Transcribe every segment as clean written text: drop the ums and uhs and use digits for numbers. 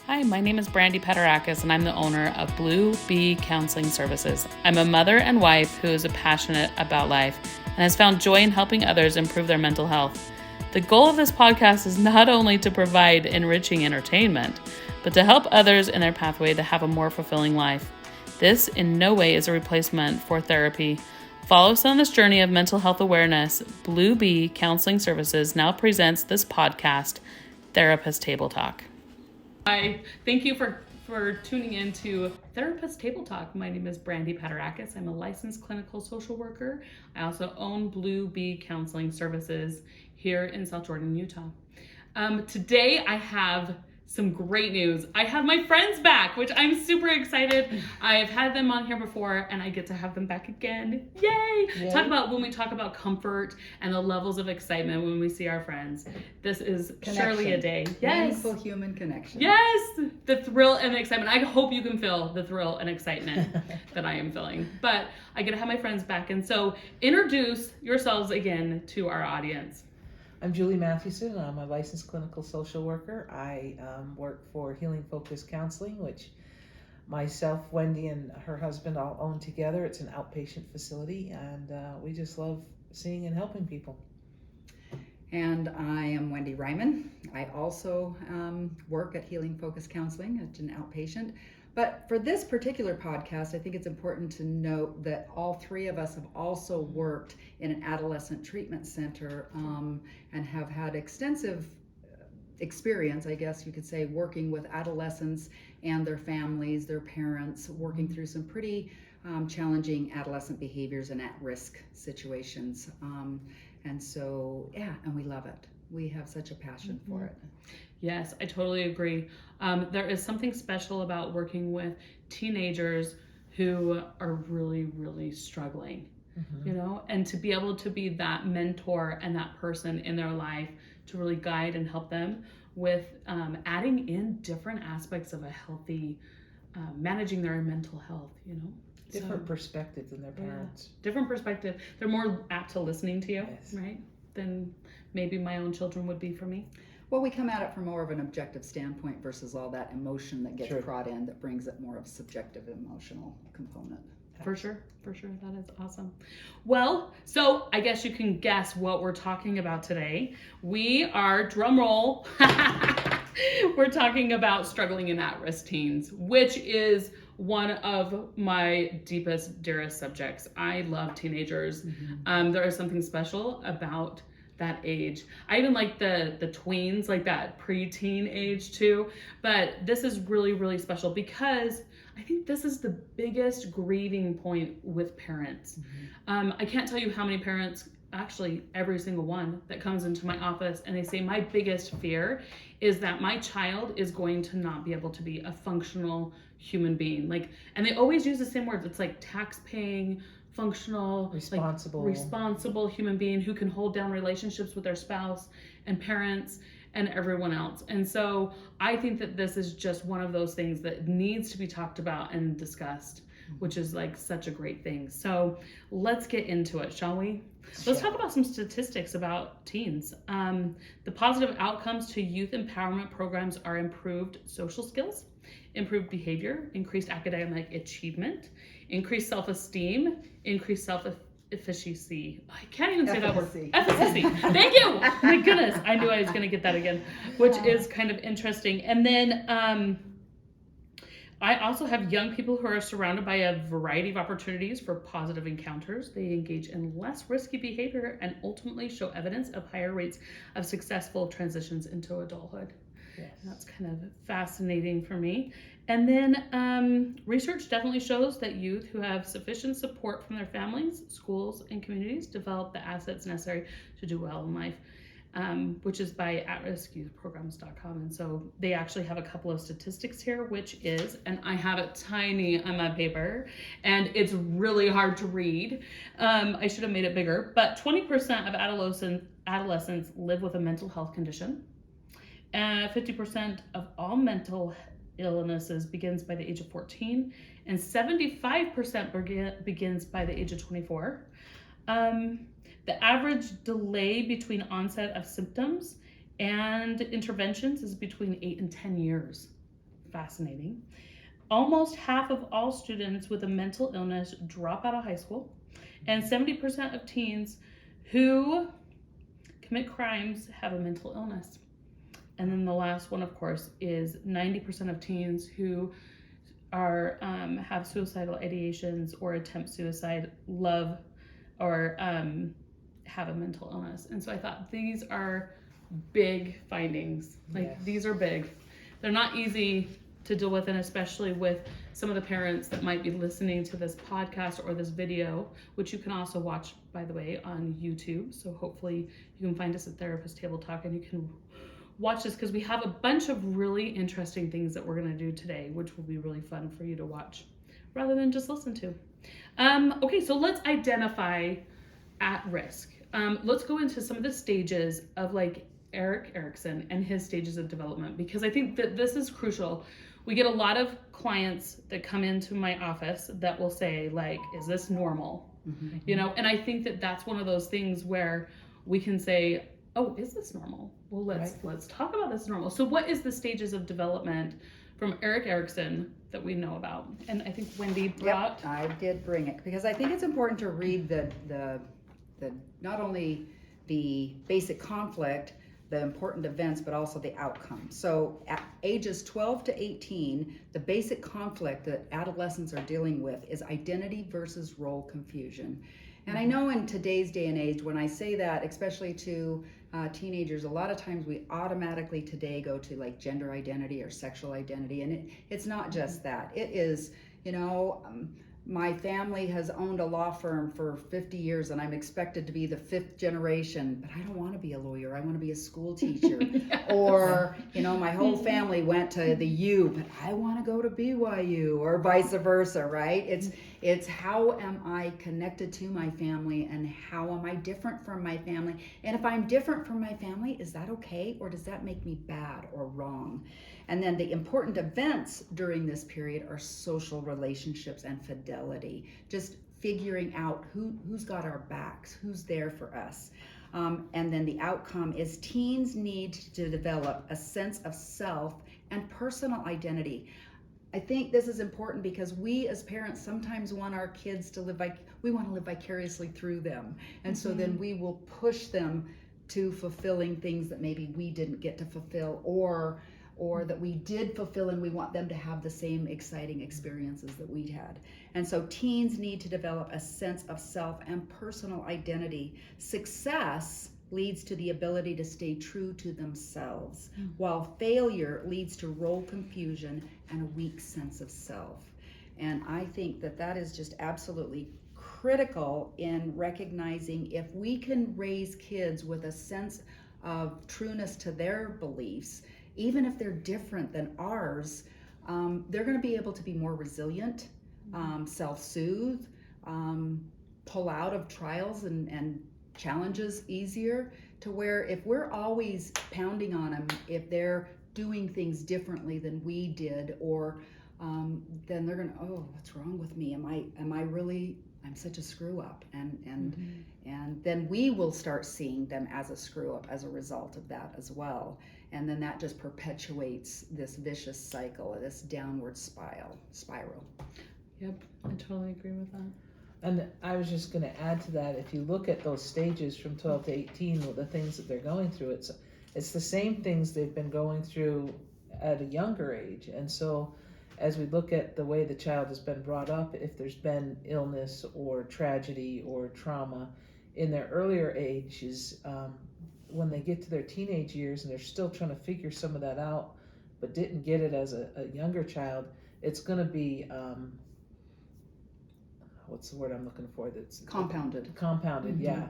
Hi, my name is Brandie Paterakis, and I'm the owner of Blue Bee Counseling Services. I'm a mother and wife who is passionate about life and has found joy in helping others improve their mental health. The goal of this podcast is not only to provide enriching entertainment, but to help others in their pathway to have a more fulfilling life. This in no way is a replacement for therapy. Follow us on this journey of mental health awareness. Blue Bee Counseling Services now presents this podcast, Therapist Table Talk. Hi, thank you for tuning in to Therapist Table Talk. My name is Brandie Paterakis. I'm a licensed clinical social worker. I also own Blue Bee Counseling Services here in South Jordan, Utah. Today I have some great news. I have my friends back, which I'm super excited. I've had them on here before and I get to have them back again. Yay! When we talk about comfort and the levels of excitement when we see our friends. This is surely a day. Yes. Meaningful human connection. Yes! The thrill and the excitement. I hope you can feel the thrill and excitement that I am feeling. But I get to have my friends back. And so introduce yourselves again to our audience. I'm Julie Mathewson. I'm a licensed clinical social worker. I work for Healing Focused Counseling, which myself, Wendy, and her husband all own together. It's an outpatient facility, and we just love seeing and helping people. And I am Wendy Reimann. I also work at Healing Focused Counseling. It's an outpatient. But for this particular podcast, I think it's important to note that all three of us have also worked in an adolescent treatment center and have had extensive experience, I guess you could say, working with adolescents and their families, their parents, working through some pretty challenging adolescent behaviors and at-risk situations. And so, and we love it. We have such a passion for it. Yes, I totally agree. There is something special about working with teenagers who are really, really struggling, and to be able to be that mentor and that person in their life to really guide and help them with adding in different aspects of a healthy, managing their mental health, Different perspective than their parents. Different perspective. They're more apt to listening to you, right? Than maybe my own children would be for me. Well, we come at it from more of an objective standpoint versus all that emotion that gets brought in that brings it more of a subjective emotional component. For sure. That is awesome. Well, so I guess you can guess what we're talking about today. We are, drum roll, we're talking about struggling in at-risk teens, which is one of my deepest, dearest subjects. I love teenagers. There is something special about that age. I even like the tweens, like that preteen age too. But this is really, really special because I think this is the biggest grieving point with parents. I can't tell you how many parents, actually every single one that comes into my office and they say, my biggest fear is that my child is going to not be able to be a functional human being. And they always use the same words. It's like tax-paying, functional, responsible human being who can hold down relationships with their spouse and parents and everyone else. And so I think that this is just one of those things that needs to be talked about and discussed, which is such a great thing. So let's get into it, shall we? Let's talk about some statistics about teens. The positive outcomes to youth empowerment programs are improved social skills, improved behavior, increased academic achievement, increased self-esteem, increased self-efficacy. I can't even say that word. Efficacy. Thank you. My goodness. I knew I was going to get that again, which is kind of interesting. And then I also have young people who are surrounded by a variety of opportunities for positive encounters. They engage in less risky behavior and ultimately show evidence of higher rates of successful transitions into adulthood. Yes. That's kind of fascinating for me. And then research definitely shows that youth who have sufficient support from their families, schools, and communities develop the assets necessary to do well in life, which is by atriskyouthprograms.com. And so they actually have a couple of statistics here, which is, and I have it tiny on my paper, and it's really hard to read. I should have made it bigger, but 20% of adolescents live with a mental health condition. 50% of all mental illnesses begins by the age of 14, and 75% begins by the age of 24. The average delay between onset of symptoms and interventions is between 8 and 10 years. fascinating. Almost half of all students with a mental illness drop out of high school, and 70% of teens who commit crimes have a mental illness. And then the last one, of course, is 90% of teens who are have suicidal ideations or attempt suicide, love, or have a mental illness. And so I thought these are big findings. Like Yes. these are big. They're not easy to deal with, and especially with some of the parents that might be listening to this podcast or this video, which you can also watch, by the way, on YouTube. So hopefully you can find us at Therapist Table Talk and you can watch this, because we have a bunch of really interesting things that we're going to do today, which will be really fun for you to watch rather than just listen to. Okay, so let's identify at risk. Let's go into some of the stages of like Erik Erikson and his stages of development, because I think that this is crucial. We get a lot of clients that come into my office that will say like, is this normal? Mm-hmm. You know, and I think that that's one of those things where we can say, oh, is this normal? Well, let's talk about this normal. So what is the stages of development from Erik Erikson that we know about? And I think Wendy brought. Yep, I did bring it because I think it's important to read the not only the basic conflict, the important events, but also the outcome. So at ages 12 to 18, the basic conflict that adolescents are dealing with is identity versus role confusion. And I know in today's day and age, when I say that, especially to teenagers, a lot of times we automatically today go to like gender identity or sexual identity. And it's not just that. It is, my family has owned a law firm for 50 years and I'm expected to be the 5th generation, but I don't want to be a lawyer. I want to be a school teacher. Yes. Or, my whole family went to the U, but I want to go to BYU, or vice versa, right? It's how am I connected to my family and how am I different from my family? And if I'm different from my family, is that okay? Or does that make me bad or wrong? And then the important events during this period are social relationships and fidelity. Just figuring out who's got our backs, who's there for us. And then the outcome is teens need to develop a sense of self and personal identity. I think this is important because we as parents sometimes want our kids to live we want to live vicariously through them. And so then we will push them to fulfilling things that maybe we didn't get to fulfill, or that we did fulfill, and we want them to have the same exciting experiences that we had. And so teens need to develop a sense of self and personal identity. Success leads to the ability to stay true to themselves, while failure leads to role confusion and a weak sense of self. And I think that is just absolutely critical in recognizing if we can raise kids with a sense of trueness to their beliefs, even if they're different than ours, they're going to be able to be more resilient, self-soothe, pull out of trials and challenges easier, to where if we're always pounding on them, if they're doing things differently than we did, or then they're going to, oh, what's wrong with me? I'm such a screw up. And then we will start seeing them as a screw up as a result of that as well. And then that just perpetuates this vicious cycle, this downward spiral. Yep, I totally agree with that. And I was just going to add to that, if you look at those stages from 12 to 18, the things that they're going through, it's the same things they've been going through at a younger age. And so as we look at the way the child has been brought up, if there's been illness or tragedy or trauma in their earlier ages, when they get to their teenage years and they're still trying to figure some of that out, but didn't get it as a younger child, it's going to be, what's the word I'm looking for? That's Compounded, yeah.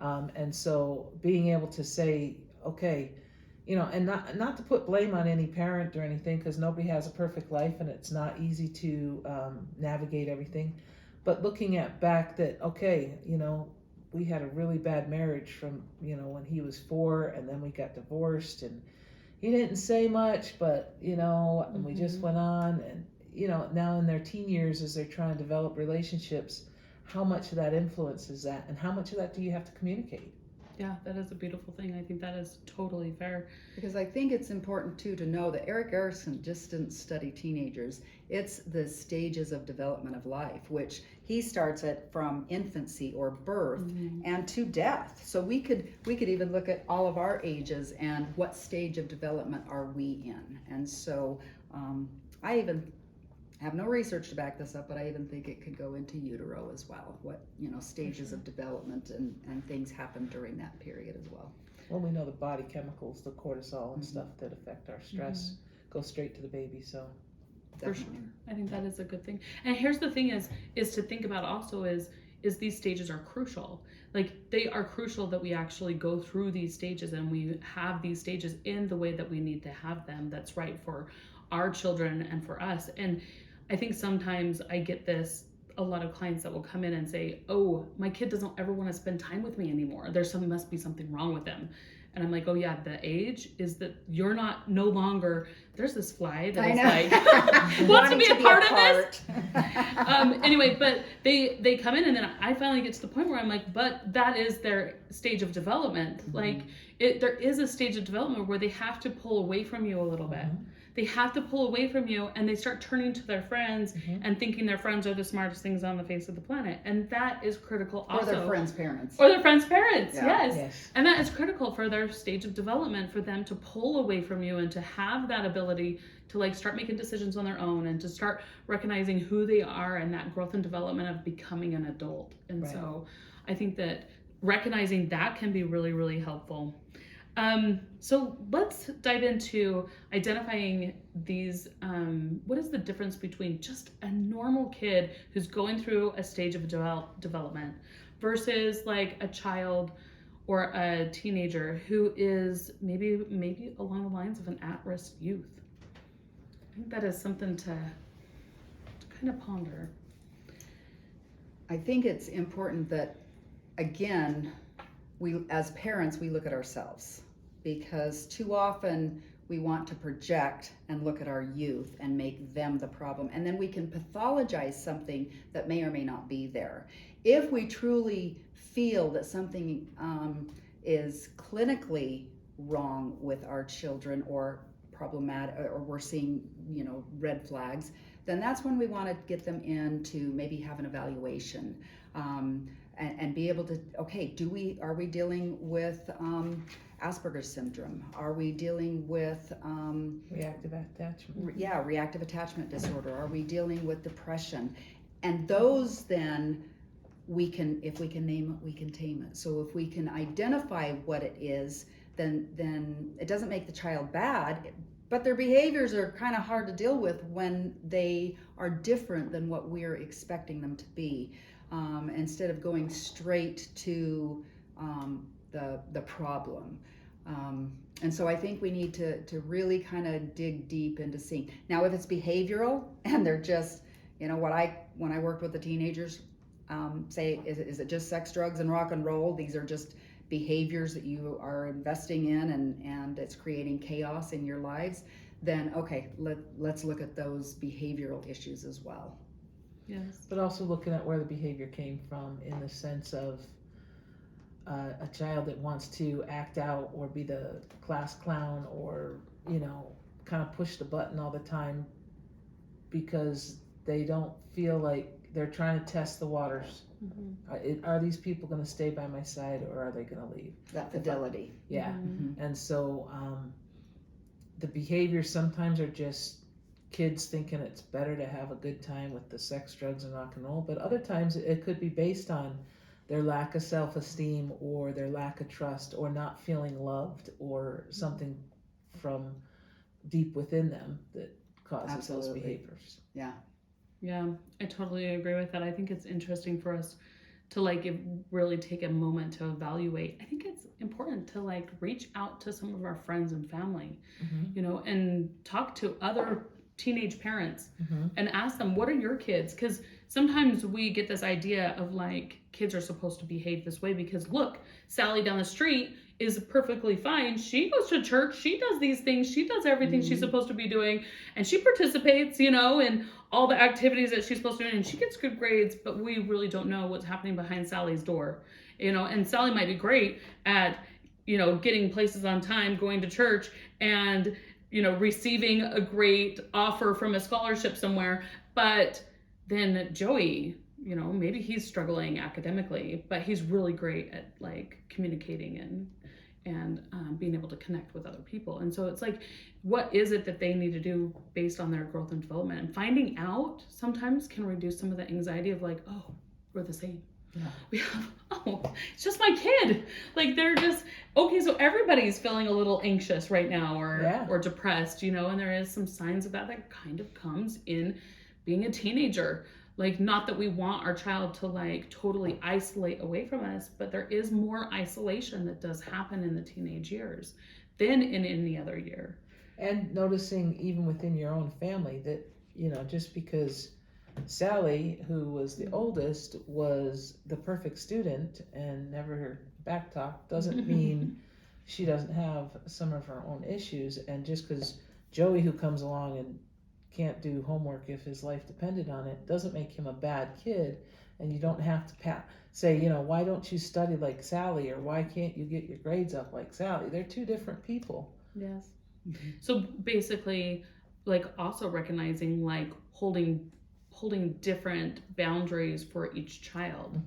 And so being able to say, okay, and not to put blame on any parent or anything, because nobody has a perfect life and it's not easy to navigate everything, but looking at back that, okay, we had a really bad marriage from, when he was 4, and then we got divorced, and he didn't say much, but, and we just went on, and, now in their teen years, as they're trying to develop relationships, how much of that influences that, and how much of that do you have to communicate? Yeah, that is a beautiful thing. I think that is totally fair. Because I think it's important too to know that Eric Erikson just didn't study teenagers. It's the stages of development of life, which he starts at from infancy or birth and to death. So we could even look at all of our ages and what stage of development are we in. And so I even have no research to back this up, but I even think it could go into utero as well. What, stages of development and things happen during that period as well. Well, we know the body chemicals, the cortisol and stuff that affect our stress go straight to the baby, so. For sure. I think that is a good thing. And here's the thing is to think about also is these stages are crucial. Like, they are crucial that we actually go through these stages and we have these stages in the way that we need to have them. That's right for our children and for us. And I think sometimes I get a lot of clients that will come in and say, oh, my kid doesn't ever want to spend time with me anymore. Must be something wrong with them. And I'm like, oh yeah, the age is that you're no longer, there's this fly that is like, wants to be a part of this. Anyway, but they come in and then I finally get to the point where I'm like, but that is their stage of development. Like there is a stage of development where they have to pull away from you a little bit. They have to pull away from you and they start turning to their friends and thinking their friends are the smartest things on the face of the planet. And that is critical also. Or their friends' parents. Or their friends' parents, Yeah. yes. And that is critical for their stage of development, for them to pull away from you and to have that ability to like start making decisions on their own and to start recognizing who they are and that growth and development of becoming an adult. And so I think that recognizing that can be really, really helpful. So let's dive into identifying these, what is the difference between just a normal kid who's going through a stage of development versus like a child or a teenager who is maybe along the lines of an at-risk youth? I think that is something to kind of ponder. I think it's important that, again, we as parents, we look at ourselves, because too often we want to project and look at our youth and make them the problem. And then we can pathologize something that may or may not be there. If we truly feel that something is clinically wrong with our children or problematic, or we're seeing, red flags, then that's when we want to get them in to maybe have an evaluation. And be able to, okay, are we dealing with Asperger's syndrome? Are we dealing with reactive attachment? Reactive attachment disorder. Are we dealing with depression? And those then if we can name it, we can tame it. So if we can identify what it is, then it doesn't make the child bad, but their behaviors are kind of hard to deal with when they are different than what we're expecting them to be. Instead of going straight to the problem. And so I think we need to really kind of dig deep into seeing. Now, if it's behavioral and they're just, when I worked with the teenagers, say, is it just sex, drugs, and rock and roll? These are just behaviors that you are investing in and it's creating chaos in your lives. Then, okay, let's look at those behavioral issues as well. Yes. But also looking at where the behavior came from, in the sense of a child that wants to act out or be the class clown or, kind of push the button all the time because they don't feel like they're trying to test the waters. Are these people going to stay by my side or are they going to leave? That fidelity. Yeah. And so the behaviors sometimes are just kids thinking it's better to have a good time with the sex, drugs, and rock and roll, but other times it could be based on their lack of self-esteem or their lack of trust or not feeling loved or something from deep within them that causes those behaviors. Yeah, I totally agree with that. I think it's interesting for us to really take a moment to evaluate. I think it's important to reach out to some of our friends and family, and talk to other teenage parents and ask them, what are your kids? Because sometimes we get this idea of kids are supposed to behave this way because look, Sally down the street is perfectly fine. She goes to church. She does these things. She does everything she's supposed to be doing. And she participates, in all the activities that she's supposed to do. And she gets good grades, but we really don't know what's happening behind Sally's door. and Sally might be great at, getting places on time, going to church, and, receiving a great offer from a scholarship somewhere. But then Joey, maybe he's struggling academically, but he's really great at like communicating and being able to connect with other people. And so it's like, what is it that they need to do based on their growth and development? And finding out sometimes can reduce some of the anxiety of like, oh, we're the same. Yeah. We have, it's just my kid. Like they're just, okay, so everybody's feeling a little anxious right now or depressed, and there is some signs of that kind of comes in being a teenager. Like, not that we want our child to like totally isolate away from us, but there is more isolation that does happen in the teenage years than in any other year. And noticing even within your own family that, just because Sally, who was the oldest, was the perfect student and never backtalked, doesn't mean she doesn't have some of her own issues. And just because Joey, who comes along and can't do homework if his life depended on it, doesn't make him a bad kid. And you don't have to say, why don't you study like Sally, or why can't you get your grades up like Sally? They're two different people. Yes. Mm-hmm. So basically, like also recognizing like holding different boundaries for each child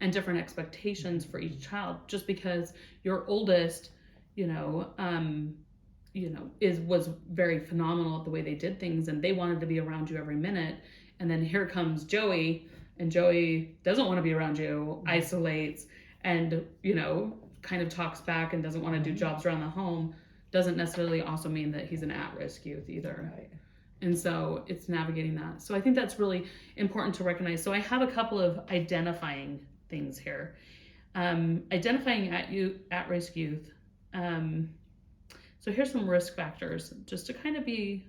and different expectations for each child. Just because your oldest, was very phenomenal at the way they did things and they wanted to be around you every minute. And then here comes Joey, and Joey doesn't want to be around you, isolates, and, kind of talks back and doesn't want to do jobs around the home, doesn't necessarily also mean that he's an at-risk youth either. Right. And so it's navigating that. So I think that's really important to recognize. So I have a couple of identifying things here. Identifying at-risk youth. So here's some risk factors just to kind of be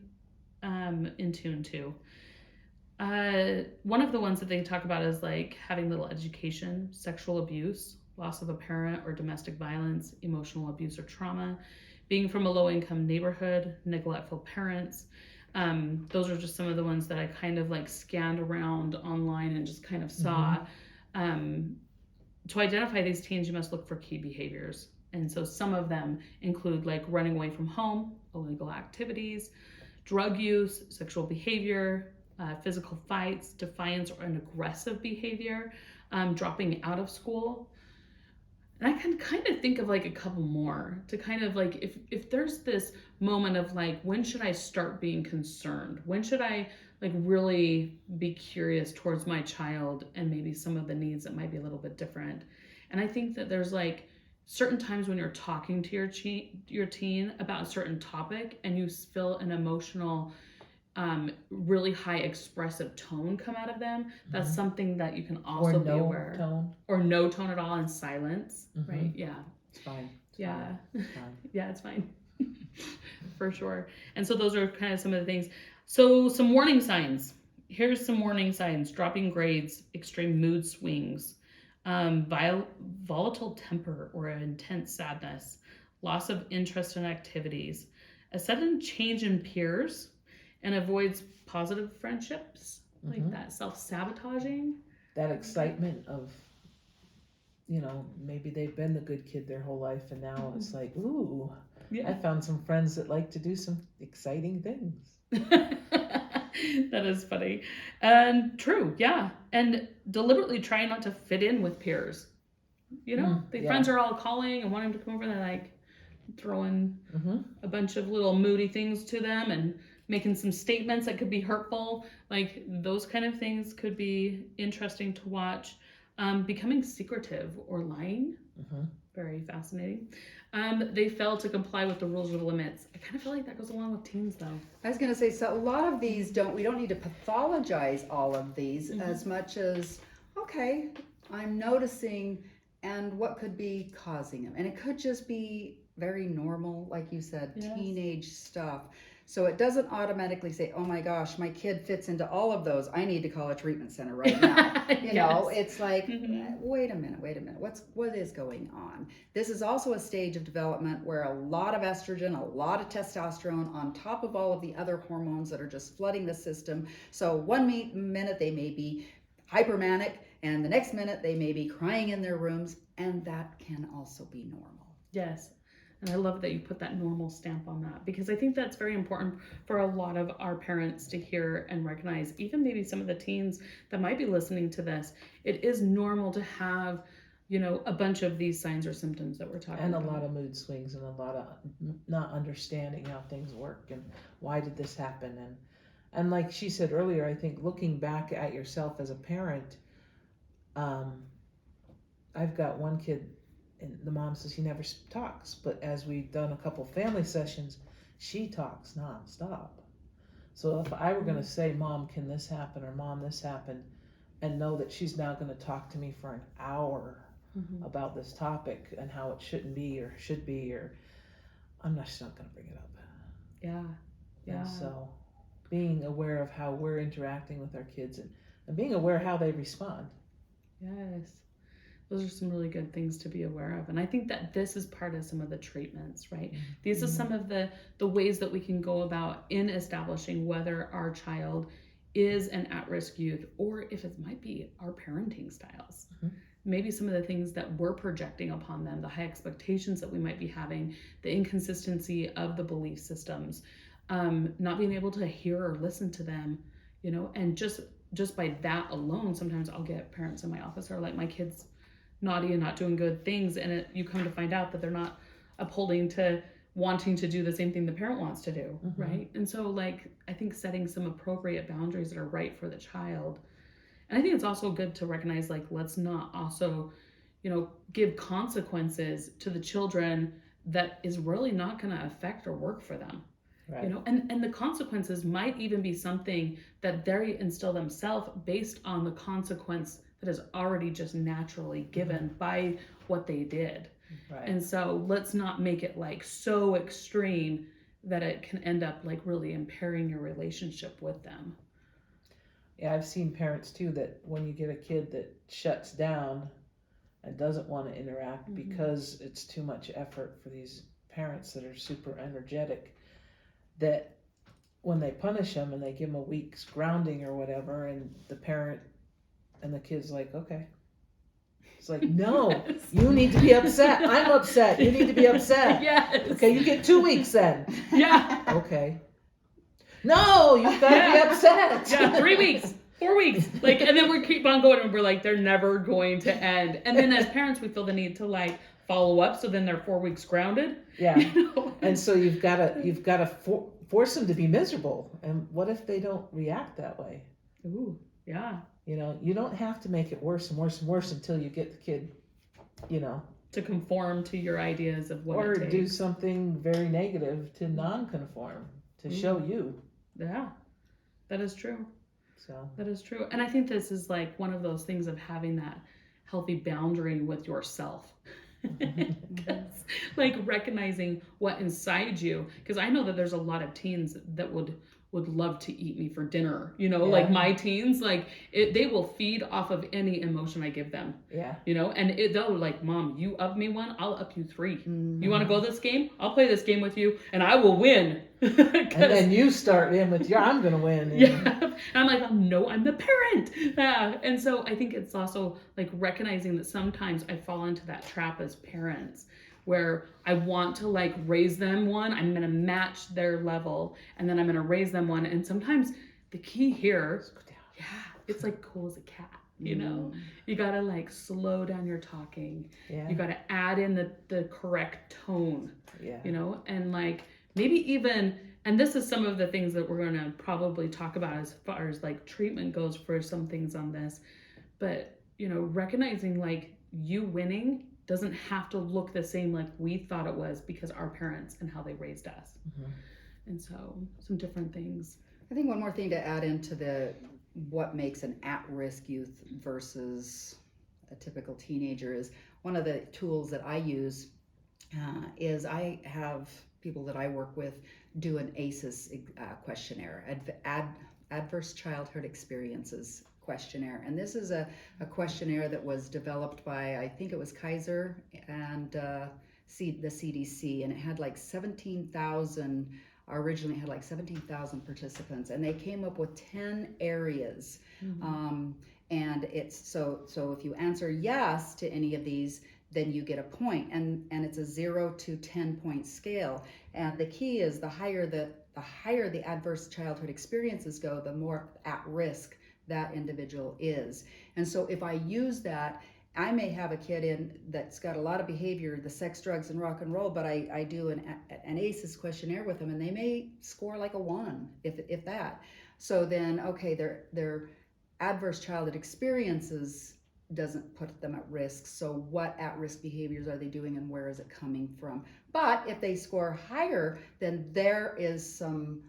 in tune to. One of the ones that they talk about is like having little education, sexual abuse, loss of a parent or domestic violence, emotional abuse or trauma, being from a low-income neighborhood, neglectful parents. Those are just some of the ones that I kind of like scanned around online and just kind of saw. To identify these teens, you must look for key behaviors. And so some of them include like running away from home, illegal activities, drug use, sexual behavior, physical fights, defiance or an aggressive behavior, dropping out of school. And I can kind of think of like a couple more to kind of like, if there's this moment of like, when should I start being concerned? When should I like really be curious towards my child and maybe some of the needs that might be a little bit different? And I think that there's like certain times when you're talking to your teen about a certain topic and you feel an emotional, really high expressive tone come out of them, that's something that you can also be aware. Or no tone at all, and silence, right? Yeah. It's fine. Yeah. It's fine. Yeah, it's fine. For sure. And so those are kind of some of the things. So some warning signs. Here's some warning signs: dropping grades, extreme mood swings, volatile temper or intense sadness, loss of interest in activities, a sudden change in peers, and avoids positive friendships, like that self-sabotaging. That excitement of, maybe they've been the good kid their whole life and now it's like, ooh, I found some friends that like to do some exciting things. That is funny. And true, yeah. And deliberately trying not to fit in with peers. Friends are all calling and wanting to come over and they're like throwing a bunch of little moody things to them and making some statements that could be hurtful. Like those kind of things could be interesting to watch. Becoming secretive or lying. Very fascinating. They fail to comply with the rules or limits. I kind of feel like that goes along with teens though. I was going to say, so a lot of these we don't need to pathologize all of these as much as, okay, I'm noticing and what could be causing them. And it could just be very normal, like you said, teenage stuff. So it doesn't automatically say, oh my gosh, my kid fits into all of those. I need to call a treatment center right now. You know, it's like, wait a minute. What is going on? This is also a stage of development where a lot of estrogen, a lot of testosterone on top of all of the other hormones that are just flooding the system. So one minute they may be hypermanic, And the next minute they may be crying in their rooms, and that can also be normal. Yes. And I love that you put that normal stamp on that, because I think that's very important for a lot of our parents to hear and recognize, even maybe some of the teens that might be listening to this. It is normal to have, a bunch of these signs or symptoms that we're talking And about. a lot of mood swings and a lot of not understanding how things work and why did this happen. And like she said earlier, I think looking back at yourself as a parent, I've got one kid, and the mom says he never talks, but as we've done a couple family sessions, she talks nonstop. So if I were going to say, Mom, can this happen, or Mom, this happened, and know that she's now going to talk to me for an hour about this topic and how it shouldn't be or should be, or I'm just not going to bring it up. Yeah. And so being aware of how we're interacting with our kids and being aware how they respond. Yes. Those are some really good things to be aware of. And I think that this is part of some of the treatments, right? These are some of the ways that we can go about in establishing whether our child is an at-risk youth, or if it might be our parenting styles. Maybe some of the things that we're projecting upon them, the high expectations that we might be having, the inconsistency of the belief systems, not being able to hear or listen to them, and just by that alone, sometimes I'll get parents in my office who are like, my kid's naughty and not doing good things, and you come to find out that they're not upholding to wanting to do the same thing the parent wants to do, right? And so I think setting some appropriate boundaries that are right for the child. And I think it's also good to recognize, let's not also, give consequences to the children that is really not going to affect or work for them. Right. And the consequences might even be something that they instill themselves based on the consequence that is already just naturally given by what they did. Right. And so let's not make it so extreme that it can end up really impairing your relationship with them. Yeah, I've seen parents too that when you get a kid that shuts down and doesn't want to interact because it's too much effort for these parents that are super energetic, that when they punish them and they give them a week's grounding or whatever, and the parent and the kid's like, okay. It's like, no, Yes. You need to be upset. I'm upset. You need to be upset. Yes. Okay, you get 2 weeks then. Yeah. Okay. No, you've got to be upset. Yeah, 3 weeks, 4 weeks. And then we keep on going and we're like, they're never going to end. And then as parents, we feel the need to follow up. So then they're 4 weeks grounded. Yeah. And so you've got to force them to be miserable. And what if they don't react that way? Ooh, yeah. You don't have to make it worse and worse and worse until you get the kid, to conform to your ideas of what or it takes. do something very negative to non-conform, to show you. Yeah, that is true. So that is true. And I think this is one of those things of having that healthy boundary with yourself. Recognizing what inside you, because I know that there's a lot of teens that would love to eat me for dinner, my teens, they will feed off of any emotion I give them. Yeah. And they'll Mom, you up me one, I'll up you 3. You want to go this game? I'll play this game with you and I will win. And then you start in with I'm going to win. Yeah. And I'm like, oh, no, I'm the parent. Yeah. And so I think it's also recognizing that sometimes I fall into that trap as parents, where I want to raise them one, I'm going to match their level, and then I'm going to raise them one. And sometimes the key here, it's cool as a cat, you got to slow down your talking. Yeah. You got to add in the correct tone, yeah. And maybe even, and this is some of the things that we're going to probably talk about as far as treatment goes for some things on this, but recognizing you winning doesn't have to look the same we thought it was because our parents and how they raised us. And so some different things. I think one more thing to add into what makes an at-risk youth versus a typical teenager is one of the tools that I use is I have people that I work with do an ACEs questionnaire, Adverse Childhood Experiences questionnaire. And this is a questionnaire that was developed by, I think it was Kaiser and the CDC, and it had 17,000 originally had like 17,000 participants, and they came up with 10 areas. And it's so if you answer yes to any of these, then you get a point, and it's a 0 to 10 point scale. And the key is the higher the adverse childhood experiences go, the more at risk that individual is. And so if I use that, I may have a kid in that's got a lot of behavior, the sex, drugs, and rock and roll, but I do an ACEs questionnaire with them, and they may score like a 1, if that. So then, okay, their adverse childhood experiences doesn't put them at risk. So what at-risk behaviors are they doing, and where is it coming from? But if they score higher, then there is some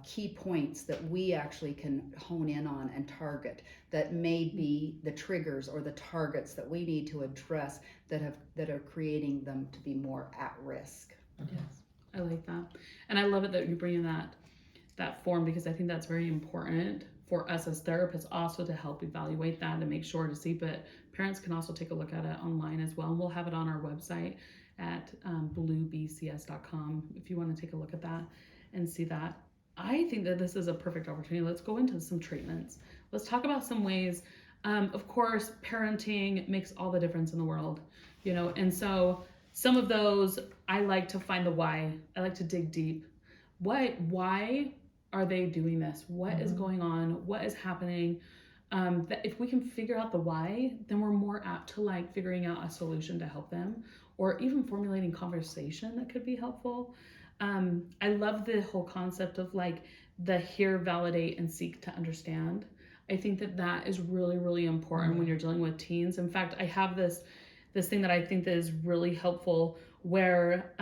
key points that we actually can hone in on and target that may be the triggers or the targets that we need to address that are creating them to be more at risk. Yes, I like that. And I love it that you bring in that form, because I think that's very important for us as therapists also to help evaluate that and make sure to see. But parents can also take a look at it online as well. And we'll have it on our website at bluebcs.com if you want to take a look at that and see that. I think that this is a perfect opportunity. Let's go into some treatments. Let's talk about some ways. Of course, parenting makes all the difference in the world, and so some of those, I like to find the why. I like to dig deep. Why are they doing this? What is going on? What is happening? That if we can figure out the why, then we're more apt to like figuring out a solution to help them, or even formulating conversation that could be helpful. I love the whole concept of like the hear, validate, and seek to understand. I think that is really, really important when you're dealing with teens. In fact, I have this thing that I think that is really helpful where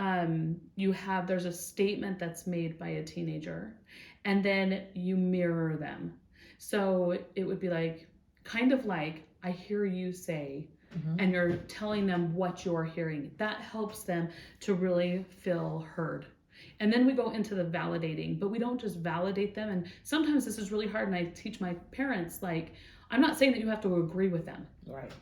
there's a statement that's made by a teenager, and then you mirror them. So it would be like, kind of like, I hear you say, and you're telling them what you're hearing. That helps them to really feel heard. And then we go into the validating, but we don't just validate them. And sometimes this is really hard. And I teach my parents, like, I'm not saying that you have to agree with them.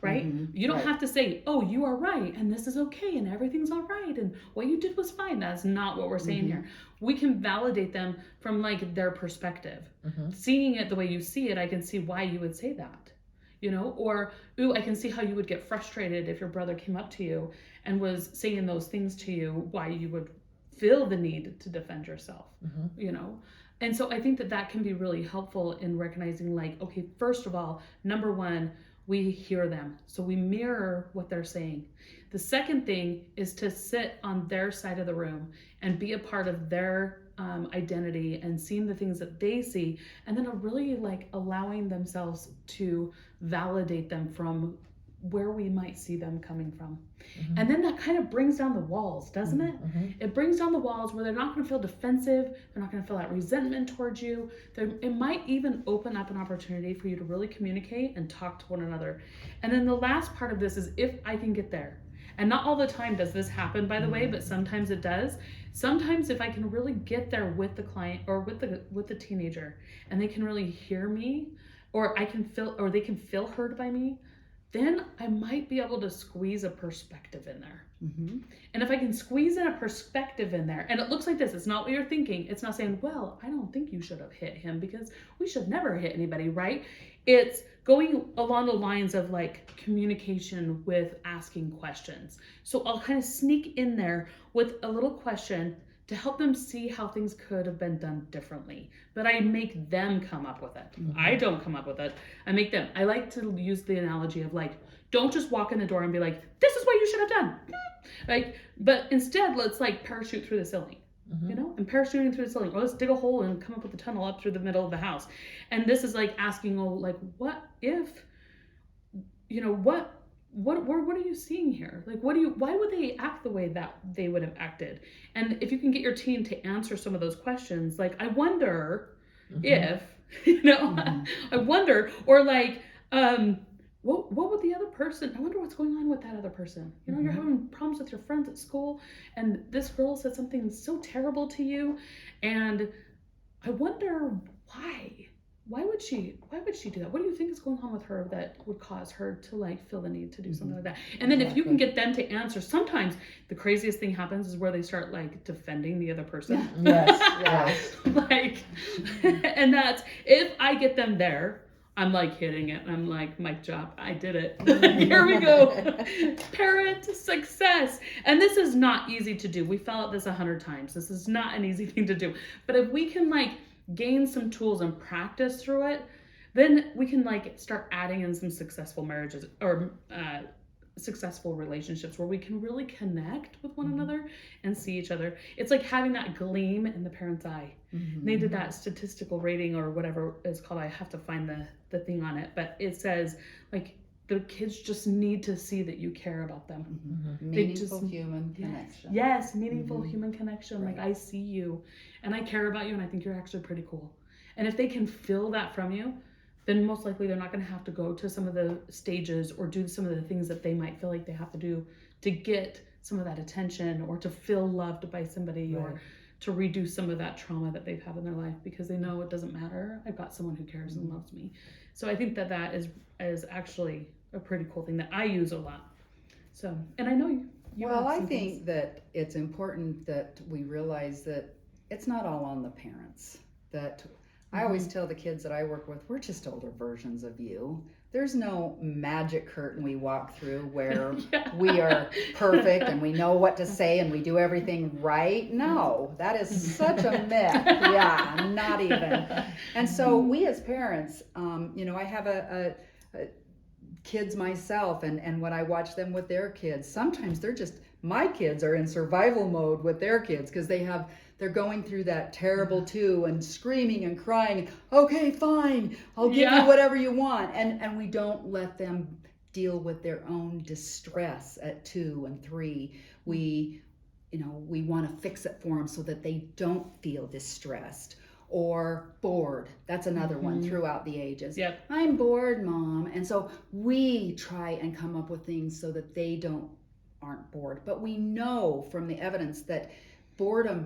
Right? You don't have to say, oh, you are right, and this is okay, and everything's all right, and what you did was fine. That's not what we're saying here. We can validate them from like their perspective. Seeing it the way you see it, I can see why you would say that. Or, ooh, I can see how you would get frustrated if your brother came up to you and was saying those things to you, why you would feel the need to defend yourself, And so I think that can be really helpful in recognizing, like, okay, first of all, number one, we hear them. So we mirror what they're saying. The second thing is to sit on their side of the room and be a part of their identity and seeing the things that they see, and then really like allowing themselves to validate them from where we might see them coming from. And then that kind of brings down the walls, doesn't it? It brings down the walls where they're not going to feel defensive. They're not going to feel that resentment towards you. It might even open up an opportunity for you to really communicate and talk to one another. And then the last part of this is, if I can get there. And not all the time does this happen, by the way, but sometimes it does. Sometimes if I can really get there with the client or with the teenager, and they can really hear me, or they can feel heard by me, then I might be able to squeeze a perspective in there. And if I can squeeze in a perspective in there, and it looks like this, it's not what you're thinking. It's not saying, well, I don't think you should have hit him because we should never hit anybody, right? It's going along the lines of like communication with asking questions. So I'll kind of sneak in there with a little question to help them see how things could have been done differently. But I make them come up with it. I don't come up with it. I make them. I like to use the analogy of like, don't just walk in the door and be like, this is what you should have done. Like, but instead, let's like parachute through the ceiling. And parachuting through the ceiling. Or let's dig a hole and come up with a tunnel up through the middle of the house. And this is like asking, like, what if, what are you seeing here? Like, why would they act the way that they would have acted? And if you can get your teen to answer some of those questions, like, I wonder if, I wonder, or like, what would the other person, I wonder what's going on with that other person. You're having problems with your friends at school, and this girl said something so terrible to you, and I wonder why. why would she do that? What do you think is going on with her that would cause her to like feel the need to do something like that? And then if you can get them to answer, sometimes the craziest thing happens is where they start like defending the other person. Yes. Like, and that's, if I get them there, I'm like hitting it. I'm like, mic drop, I did it. Here we go. Parent success. And this is not easy to do. We fell at this 100 times. This is not an easy thing to do. But if we can like gain some tools and practice through it, then we can like start adding in some successful marriages or successful relationships where we can really connect with one another and see each other. It's like having that gleam in the parent's eye. They did that statistical rating or whatever it's called. I have to find the thing on it, but it says like the kids just need to see that you care about them. Meaningful human connection. Yes, meaningful human connection. Right. Like I see you and I care about you and I think you're actually pretty cool. And if they can feel that from you, then most likely they're not going to have to go to some of the stages or do some of the things that they might feel like they have to do to get some of that attention or to feel loved by somebody or to redo some of that trauma that they've had in their life, because they know it doesn't matter. I've got someone who cares and loves me. So I think that is actually a pretty cool thing that I use a lot. So, and I know you Well, I think that it's important that we realize that it's not all on the parents. That I always tell the kids that I work with, we're just older versions of you. There's no magic curtain we walk through where we are perfect and we know what to say and we do everything right. No, that is such a myth. Yeah, not even. And so we as parents, I have a kids myself, and when I watch them with their kids, sometimes my kids are in survival mode with their kids because they're going through that terrible too and screaming and crying. Okay, fine, I'll give you whatever you want, and we don't let them deal with their own distress at 2 and 3. We want to fix it for them so that they don't feel distressed or bored. That's another one throughout the ages. Yep. I'm bored, Mom. And so we try and come up with things so that they aren't bored. But we know from the evidence that boredom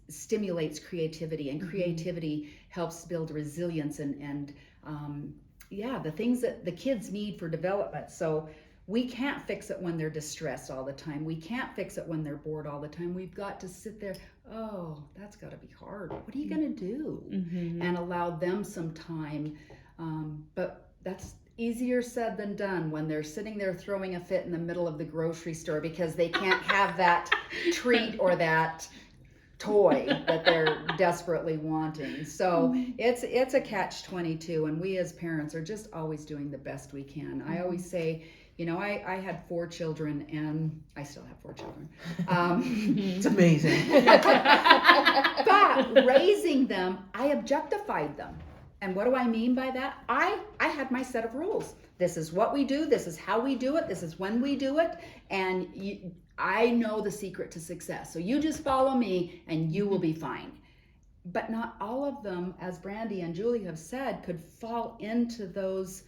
stimulates creativity, and creativity helps build resilience and the things that the kids need for development. So we can't fix it when they're distressed all the time. We can't fix it when they're bored all the time. We've got to sit there, that's got to be hard. What are you going to do? And allow them some time. But that's easier said than done when they're sitting there throwing a fit in the middle of the grocery store because they can't have that treat or that toy that they're desperately wanting. So it's a catch-22, and we as parents are just always doing the best we can. I always say, I had 4 children, and I still have 4 children. It's amazing. But raising them, I objectified them. And what do I mean by that? I had my set of rules. This is what we do. This is how we do it. This is when we do it. And I know the secret to success. So you just follow me and you will be fine. But not all of them, as Brandie and Julie have said, could fall into those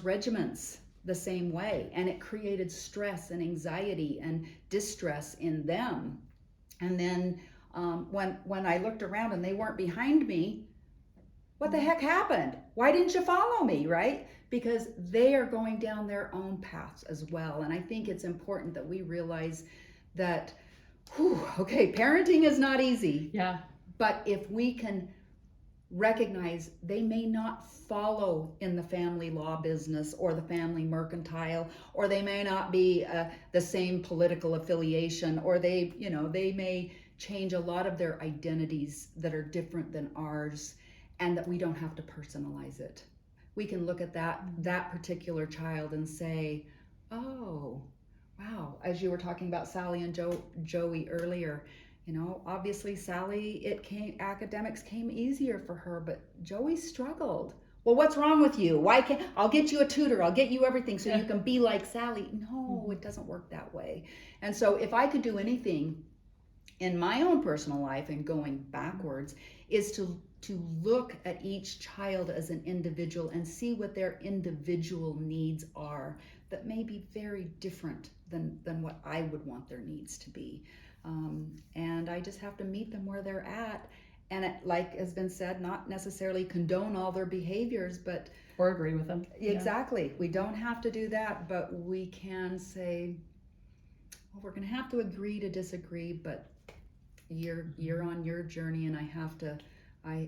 regiments the same way. And it created stress and anxiety and distress in them. And then when I looked around and they weren't behind me, what the heck happened? Why didn't you follow me, right? Because they are going down their own paths as well. And I think it's important that we realize that, parenting is not easy. Yeah. But if we can recognize they may not follow in the family law business or the family mercantile, or they may not be the same political affiliation, or they may change a lot of their identities that are different than ours, and that we don't have to personalize it. We can look at that particular child and say, oh, wow, as you were talking about Sally and Joey earlier, obviously Sally, academics came easier for her, but Joey struggled. Well, what's wrong with you? I'll get you a tutor, I'll get you everything so you can be like Sally. No, it doesn't work that way. And so if I could do anything in my own personal life and going backwards, is to look at each child as an individual and see what their individual needs are that may be very different than what I would want their needs to be. And I just have to meet them where they're at And it, like has been said, not necessarily condone all their behaviors, but Or agree with them. exactly, we don't have to do that, but we can say, well, we're going to have to agree to disagree, but you're on your journey, and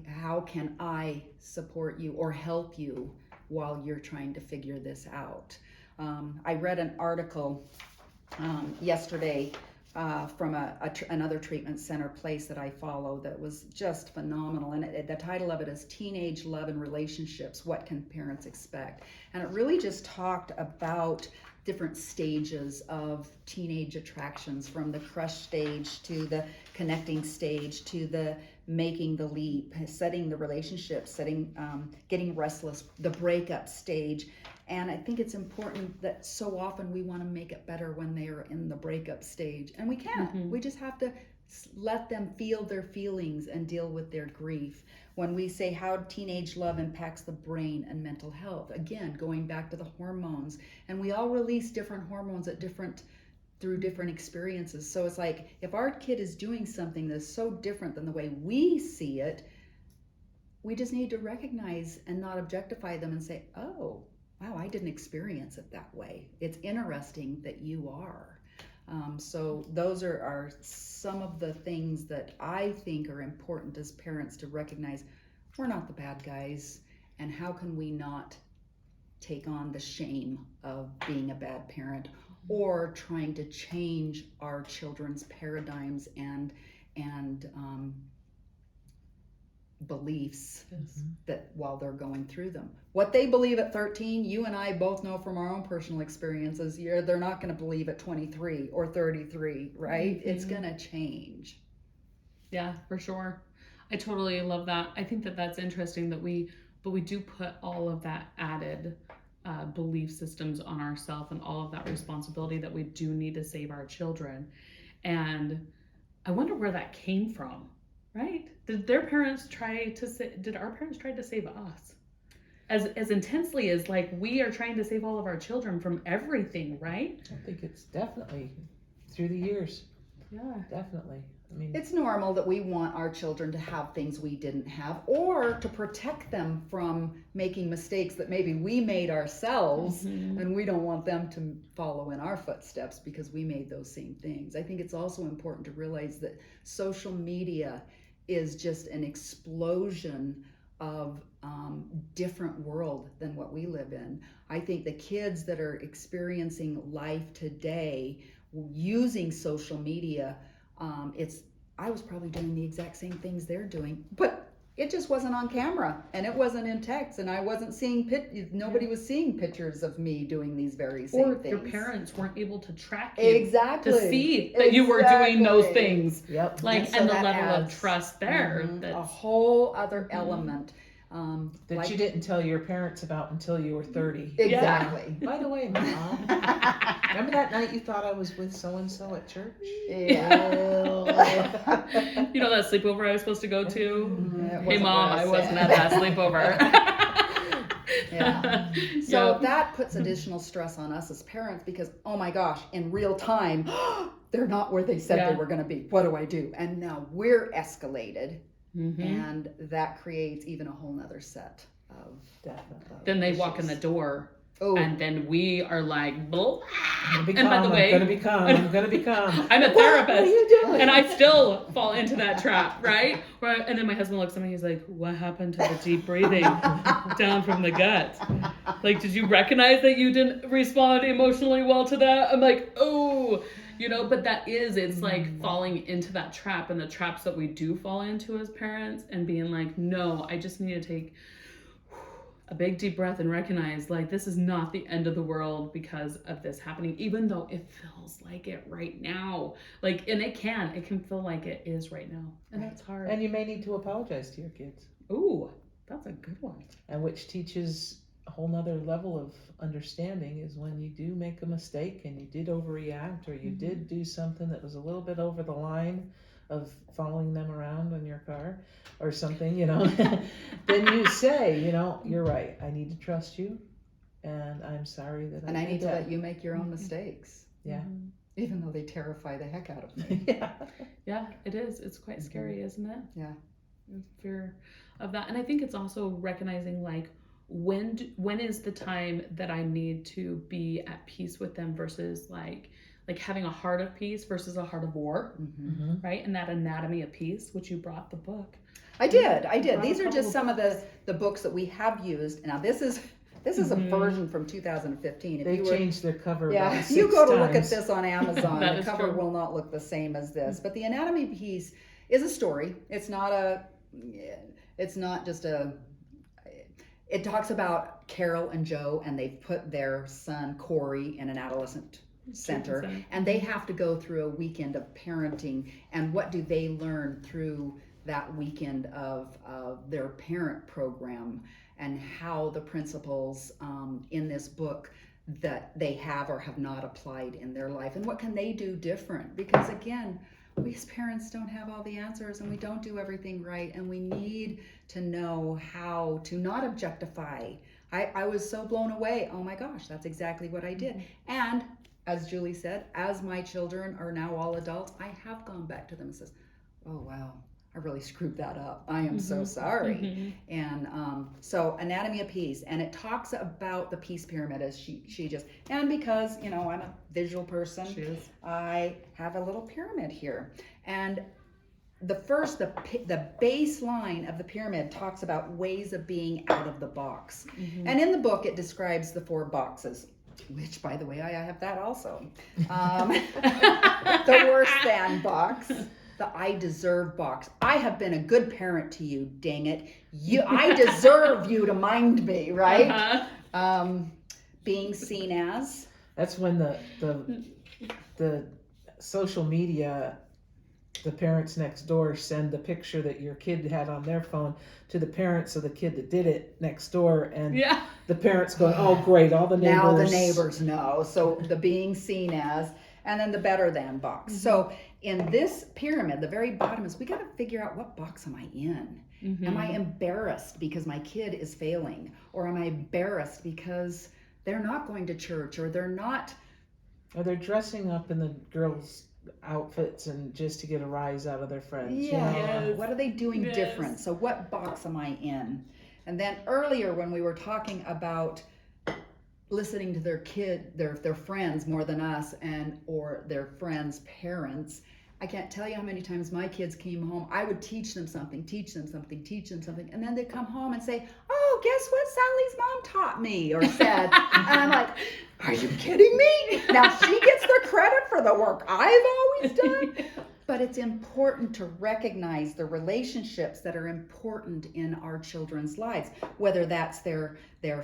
how can I support you or help you while you're trying to figure this out? I read an article yesterday from another treatment center place that I follow that was just phenomenal, and the title of it is Teenage Love and Relationships, What Can Parents Expect? And it really just talked about different stages of teenage attractions, from the crush stage to the connecting stage to the making the leap, setting the relationship, getting restless, the breakup stage. And I think it's important that so often we want to make it better when they are in the breakup stage, and we can't. We just have to let them feel their feelings and deal with their grief. When we say how teenage love impacts the brain and mental health, again, going back to the hormones, and we all release different hormones through different experiences. So it's like, if our kid is doing something that's so different than the way we see it, we just need to recognize and not objectify them and say, oh, wow, I didn't experience it that way. It's interesting that you are. So those are some of the things that I think are important as parents to recognize. We're not the bad guys, and how can we not take on the shame of being a bad parent or trying to change our children's paradigms and beliefs that while they're going through them. What they believe at 13, you and I both know from our own personal experiences, they're not going to believe at 23 or 33, right? It's going to change. Yeah, for sure. I totally love that. I think that that's interesting that we do put all of that added belief systems on ourselves and all of that responsibility that we do need to save our children. And I wonder where that came from, right? Did our parents try to save us? As intensely as like we are trying to save all of our children from everything, right? I think it's definitely through the years. Yeah. Definitely. I mean, it's normal that we want our children to have things we didn't have, or to protect them from making mistakes that maybe we made ourselves, and we don't want them to follow in our footsteps because we made those same things. I think it's also important to realize that social media is just an explosion of different world than what we live in. I think the kids that are experiencing life today using social media, I was probably doing the exact same things they're doing, but it just wasn't on camera, and it wasn't in text, and I wasn't seeing nobody was seeing pictures of me doing these very same things. Or your parents weren't able to track you exactly to see that you were doing those things. Yep. Like, and the level of trust there. That's a whole other element. That you didn't tell your parents about until you were 30. Exactly. By the way, Mom, remember that night you thought I was with so-and-so at church? Yeah. You know that sleepover I was supposed to go to? Hey, Mom, I what wasn't at that sleepover. Yeah. So that puts additional stress on us as parents because, oh my gosh, in real time, they're not where they said they were going to be. What do I do? And now we're escalated. And that creates even a whole nother set of then they walk in the door and then we are like, blah. And by the way, I'm gonna become. I'm a therapist. What are you doing? And I still fall into that trap, right? And then my husband looks at me, he's like, what happened to the deep breathing down from the gut? Like, did you recognize that you didn't respond emotionally well to that? I'm like, oh. You know, but it's like falling into that trap, and the traps that we do fall into as parents, and being like, no, I just need to take a big deep breath and recognize, like, this is not the end of the world because of this happening, even though it feels like it right now. Like, and it can feel like it is right now. And that's hard. And you may need to apologize to your kids. Ooh, that's a good one. And which teaches a whole nother level of understanding is when you do make a mistake and you did overreact, or you did do something that was a little bit over the line of following them around in your car or something, then you say, you're right. I need to trust you, and I'm sorry that I need to let you make your own mistakes. Yeah. Even though they terrify the heck out of me. Yeah, it is. It's quite scary, isn't it? Yeah. fear of that. And I think it's also recognizing like when is the time that I need to be at peace with them versus like having a heart of peace versus a heart of war, right? And that anatomy of peace, which you brought the book. I did. These are just some of the books that we have used. Now this is a version from 2015. They changed their cover. Yeah, about if 6 you go to times. look at this on Amazon, That the is cover true. will not look the same as this. But the anatomy piece is a story. It's not just a. It talks about Carol and Joe, and they've put their son Corey in an adolescent center, and they have to go through a weekend of parenting. And what do they learn through that weekend of their parent program, and how the principles in this book that they have or have not applied in their life, and what can they do different? Because again, we as parents don't have all the answers, and we don't do everything right, and we need to know how to not objectify. I was so blown away. Oh my gosh, that's exactly what I did. And as Julie said, as my children are now all adults, I have gone back to them and says, oh wow, I really screwed that up. I am so sorry. And so anatomy of peace, and it talks about the peace pyramid as she just, and because I'm a visual person, I have a little pyramid here. And the baseline of the pyramid talks about ways of being out of the box. And in the book, it describes the 4 boxes, which, by the way, I have that also. The worse than box, the I deserve box. I have been a good parent to you, dang it. I deserve you to mind me, right? Being seen as. That's when the social media, the parents next door send the picture that your kid had on their phone to the parents of the kid that did it next door, and the parents going, oh great, all the neighbors. Now the neighbors know. So the being seen as, and then the better than box. So in this pyramid, the very bottom is, we got to figure out, what box am I in? Am I embarrassed because my kid is failing? Or am I embarrassed because they're not going to church, or they're not... Or they're dressing up in the girls' outfits and just to get a rise out of their friends. What are they doing different? So what box am I in? And then earlier when we were talking about listening to their friends more than us, or their friends' parents, I can't tell you how many times my kids came home. I would teach them something, and then they'd come home and say, oh, guess what Sally's mom taught me or said. And I'm like, are you kidding me? Now she gets the credit for the work I've always done. But it's important to recognize the relationships that are important in our children's lives, whether that's their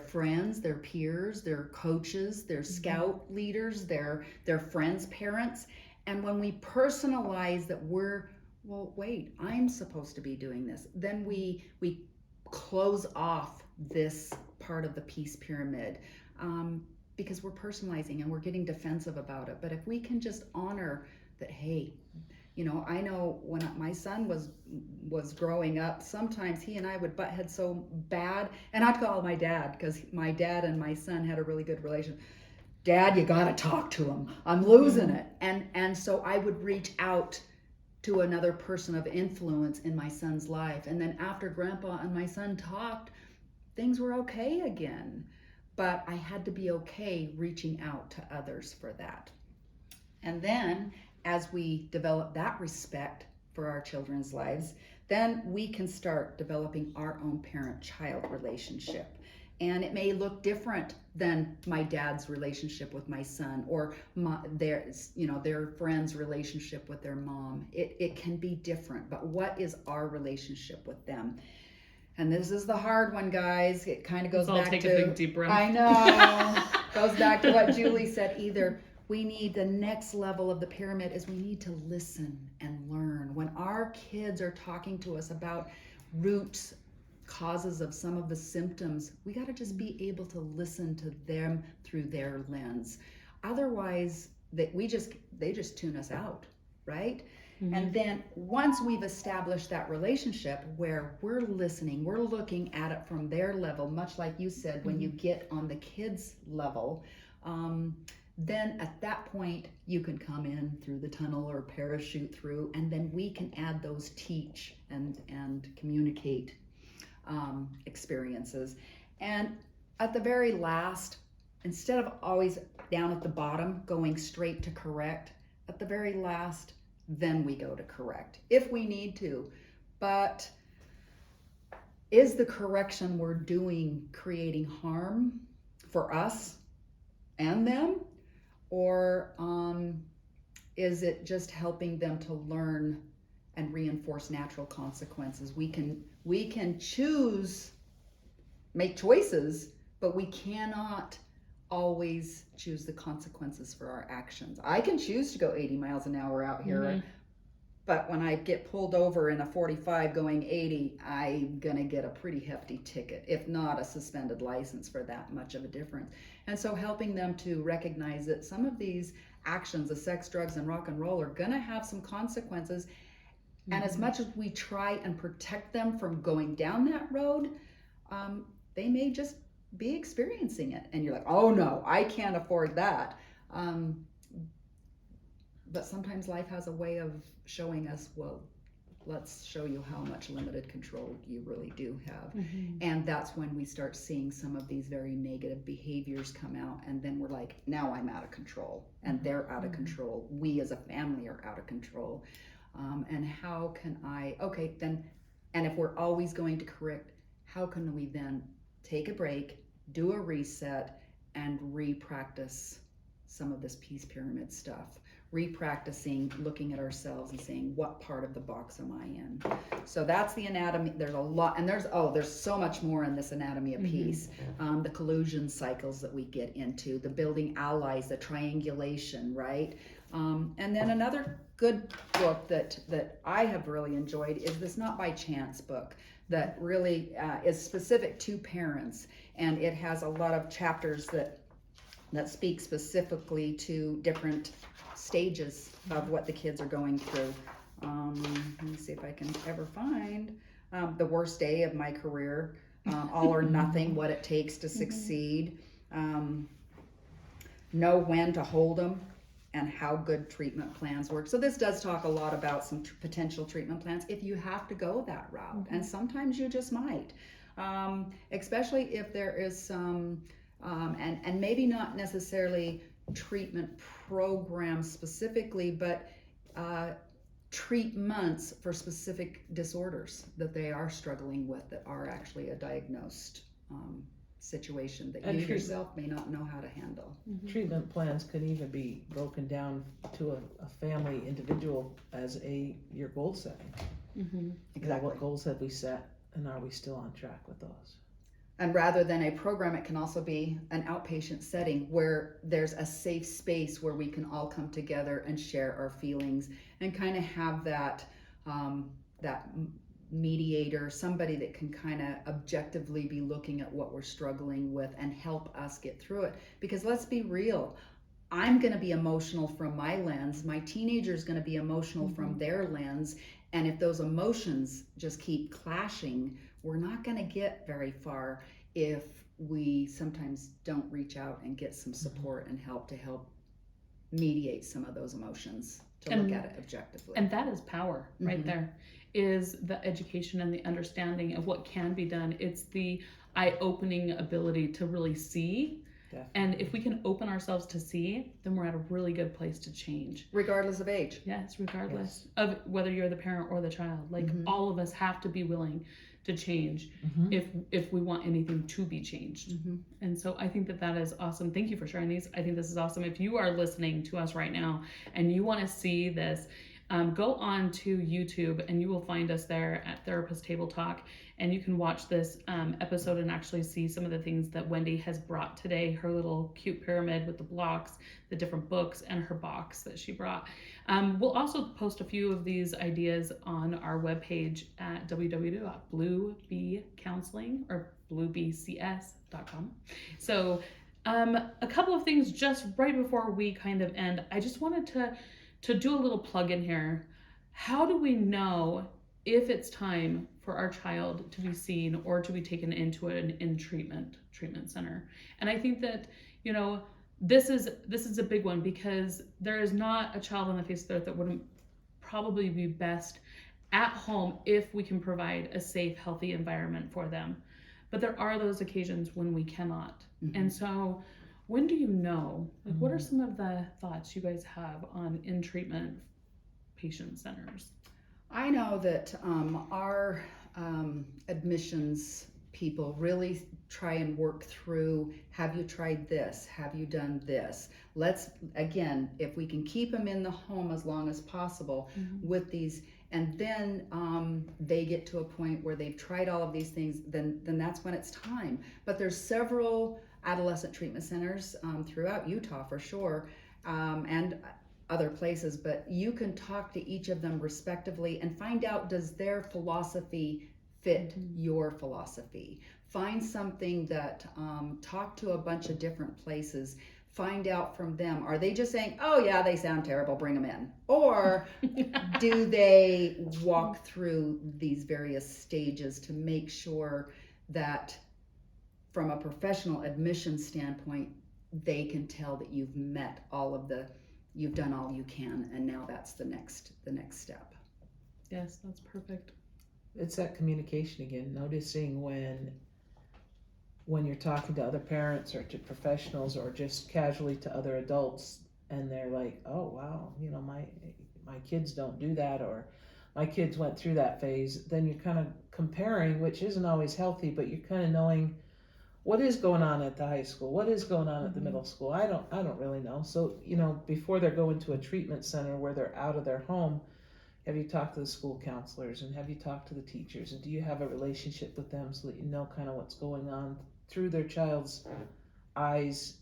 friends, their peers, their coaches, their scout leaders, their friends' parents. And when we personalize that wait, I'm supposed to be doing this, then we close off this part of the peace pyramid, because we're personalizing and we're getting defensive about it. But if we can just honor that, hey, I know when my son was growing up, sometimes he and I would butt heads so bad, and I'd call my dad, because my dad and my son had a really good relationship. Dad, you gotta talk to him. I'm losing it. And so I would reach out to another person of influence in my son's life. And then after Grandpa and my son talked, things were okay again. But I had to be okay reaching out to others for that. And then as we develop that respect for our children's lives, then we can start developing our own parent-child relationship. And it may look different than my dad's relationship with my son, or their friend's relationship with their mom. It can be different, but what is our relationship with them? And this is the hard one, guys. It kind of goes back to... take a big deep breath. I know. Goes back to what Julie said. Either we need the next level of the pyramid is we need to listen and learn. When our kids are talking to us about roots, causes of some of the symptoms, we got to just be able to listen to them through their lens. Otherwise, they just tune us out, right? And then once we've established that relationship where we're listening, we're looking at it from their level, much like you said, when you get on the kids' level, then at that point you can come in through the tunnel or parachute through, and then we can add those teach and communicate experiences. And at the very last, instead of always down at the bottom going straight to correct, at the very last, then we go to correct if we need to. But is the correction we're doing creating harm for us and them, or is it just helping them to learn and reinforce natural consequences? We can choose, make choices, but we cannot always choose the consequences for our actions. I can choose to go 80 miles an hour out here, but when I get pulled over in a 45 going 80, I'm gonna get a pretty hefty ticket, if not a suspended license for that much of a difference. And so helping them to recognize that some of these actions of sex, drugs, and rock and roll are gonna have some consequences. And as much as we try and protect them from going down that road, they may just be experiencing it. And you're like, oh no, I can't afford that. But sometimes life has a way of showing us, well, let's show you how much limited control you really do have. And that's when we start seeing some of these very negative behaviors come out. And then we're like, now I'm out of control. And they're out of control. We as a family are out of control. And how can then, and if we're always going to correct, how can we then take a break, do a reset, and re-practice some of this peace pyramid stuff? Re-practicing, looking at ourselves and saying, what part of the box am I in? So that's the anatomy. There's a lot, and there's so much more in this anatomy of peace. The collusion cycles that we get into, the building allies, the triangulation, right? And then another good book that I have really enjoyed is this Not by Chance book that really is specific to parents, and it has a lot of chapters that speak specifically to different stages of what the kids are going through. Let me see if I can ever find The Worst Day of My Career, All or Nothing, What It Takes to Succeed, Know When to Hold Them, and How Good Treatment Plans Work. So this does talk a lot about some potential treatment plans if you have to go that route, and sometimes you just might, especially if there is some and maybe not necessarily treatment programs specifically, but treatments for specific disorders that they are struggling with, that are actually a diagnosed situation that you yourself may not know how to handle. Treatment plans can even be broken down to a family individual as your goal setting. Exactly. What goals have we set, and are we still on track with those? And rather than a program, it can also be an outpatient setting where there's a safe space where we can all come together and share our feelings and kind of have that mediator, somebody that can kind of objectively be looking at what we're struggling with and help us get through it. Because let's be real, I'm going to be emotional from my lens, my teenager's going to be emotional from their lens, and if those emotions just keep clashing, we're not going to get very far if we sometimes don't reach out and get some support and help mediate some of those emotions, to look at it objectively. And that is power right there, is the education and the understanding of what can be done. It's the eye-opening ability to really see. Definitely. And if we can open ourselves to see, then we're at a really good place to change. Regardless of age. Yes, regardless of whether you're the parent or the child. Like all of us have to be willing to change if we want anything to be changed. And so I think that is awesome. Thank you for sharing these. I think this is awesome. If you are listening to us right now and you want to see this, go on to YouTube and you will find us there at Therapist Table Talk, and you can watch this episode and actually see some of the things that Wendy has brought today, her little cute pyramid with the blocks, the different books, and her box that she brought. We'll also post a few of these ideas on our webpage at www.bluebcounseling or bluebcs.com. So a couple of things just right before we kind of end. I just wanted to do a little plug in here. How do we know if it's time for our child to be seen or to be taken into an in-treatment center? And I think that, this is a big one, because there is not a child on the face of the earth that wouldn't probably be best at home if we can provide a safe, healthy environment for them. But there are those occasions when we cannot. Mhm. And so when do you know, like, what are some of the thoughts you guys have on in-treatment patient centers? I know that our admissions people really try and work through, have you tried this? Have you done this? Let's, again, if we can keep them in the home as long as possible with these, and then they get to a point where they've tried all of these things, then that's when it's time. But there's several adolescent treatment centers throughout Utah for sure, and other places, but you can talk to each of them respectively and find out, does their philosophy fit your philosophy? Find something that, talk to a bunch of different places, find out from them, are they just saying, oh yeah, they sound terrible, bring them in? Or do they walk through these various stages to make sure that from a professional admission standpoint, they can tell that you've met all of the, you've done all you can, and now that's the next step. Yes, that's perfect. It's that communication again, noticing when you're talking to other parents or to professionals or just casually to other adults, and they're like, oh wow, you know, my kids don't do that, or my kids went through that phase. Then you're kind of comparing, which isn't always healthy, but you're kind of knowing what is going on at the high school, what is going on at the middle school. I don't really know. So, you know, before they're going to a treatment center where they're out of their home, have you talked to the school counselors, and have you talked to the teachers, and do you have a relationship with them so that you know kind of what's going on through their child's eyes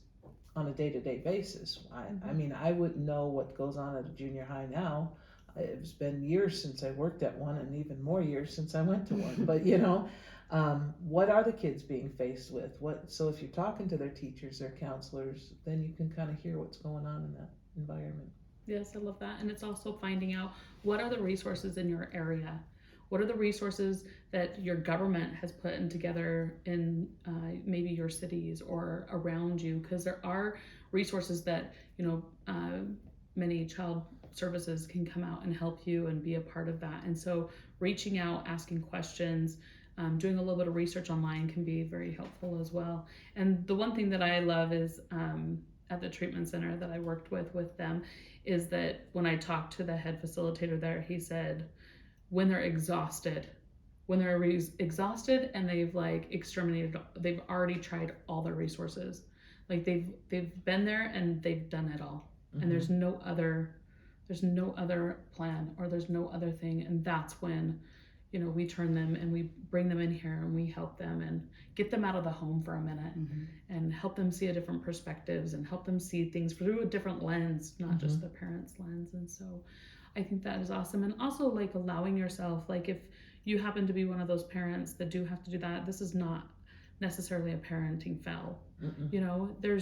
on a day-to-day basis? I mean, I wouldn't know what goes on at a junior high now. It's been years since I worked at one, and even more years since I went to one. But you know, what are the kids being faced with? So if you're talking to their teachers, their counselors, then you can kind of hear what's going on in that environment. Yes, I love that. And it's also finding out, what are the resources in your area? What are the resources that your government has put in together in maybe your cities or around you? Because there are resources that, you know, many child services can come out and help you and be a part of that. And so reaching out, asking questions, doing a little bit of research online can be very helpful as well. And the one thing that I love is at the treatment center that I worked with them, is that when I talked to the head facilitator there, he said, when they're exhausted and they've like exterminated, they've already tried all their resources. Like they've been there and they've done it all. And there's no other plan, or there's no other thing. And that's when, you know, we turn them and we bring them in here and we help them and get them out of the home for a minute and help them see a different perspectives and help them see things through a different lens, not just the parents' lens. And so I think that is awesome. And also, like, allowing yourself, like, if you happen to be one of those parents that do have to do that, this is not necessarily a parenting fail. You know, there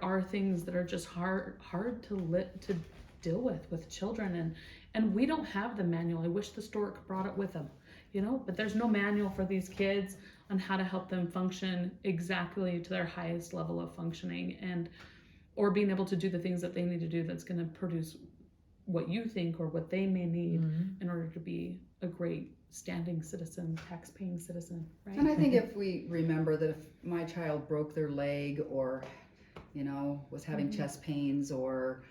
are things that are just hard to deal with children, and we don't have the manual. I wish the store brought it with them, you know, but there's no manual for these kids on how to help them function exactly to their highest level of functioning, and or being able to do the things that they need to do that's going to produce what you think or what they may need in order to be a great standing citizen, tax-paying citizen, right? And I think if we remember that if my child broke their leg, or, you know, was having chest pains, or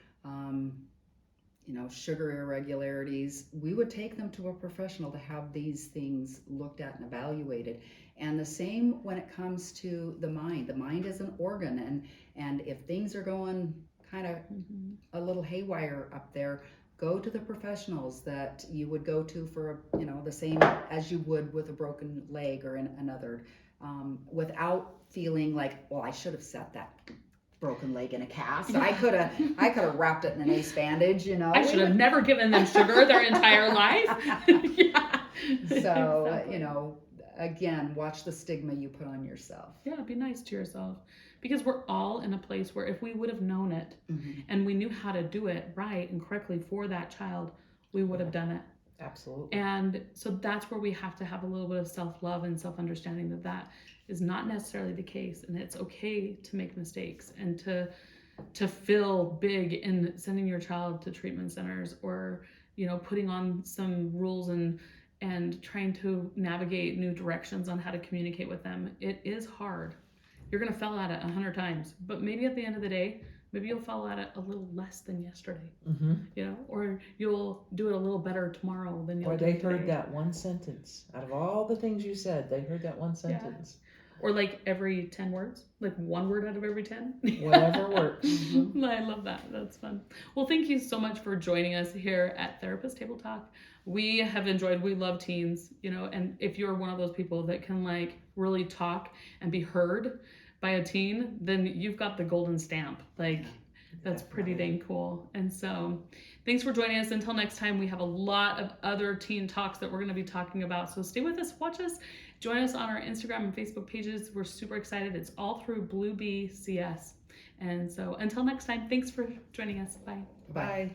you know, sugar irregularities, we would take them to a professional to have these things looked at and evaluated. And the same when it comes to the mind. The mind is an organ, and if things are going kind of a little haywire up there, go to the professionals that you would go to for, you know, the same as you would with a broken leg or another, without feeling like, well, I should have set that broken leg in a cast. I could have wrapped it in an ace bandage, you know. I should have never given them sugar their entire life. Yeah. So, Exactly. you know, again, watch the stigma you put on yourself. Yeah, be nice to yourself, because we're all in a place where if we would have known it and we knew how to do it right and correctly for that child, we would have done it. Absolutely. And so that's where we have to have a little bit of self-love and self-understanding that that is not necessarily the case, and it's okay to make mistakes and to feel big in sending your child to treatment centers, or putting on some rules and trying to navigate new directions on how to communicate with them. It is hard. You're gonna fail at it 100 times, but maybe at the end of the day, maybe you'll fall at it a little less than yesterday, or you'll do it a little better tomorrow than you'll Or do they today. heard that one sentence. Out of all the things you said, they heard that one sentence. Or like every 10 words, like one word out of every 10. Whatever works. I love that. That's fun. Well, thank you so much for joining us here at Therapist Table Talk. We have enjoyed, we love teens, and if you're one of those people that can like really talk and be heard by a teen, then you've got the golden stamp. Like, that's pretty dang cool. And so thanks for joining us. Until next time, we have a lot of other teen talks that we're going to be talking about. So stay with us, watch us, join us on our Instagram and Facebook pages. We're super excited. It's all through Blue Bee CS. And so until next time, thanks for joining us. Bye. Bye.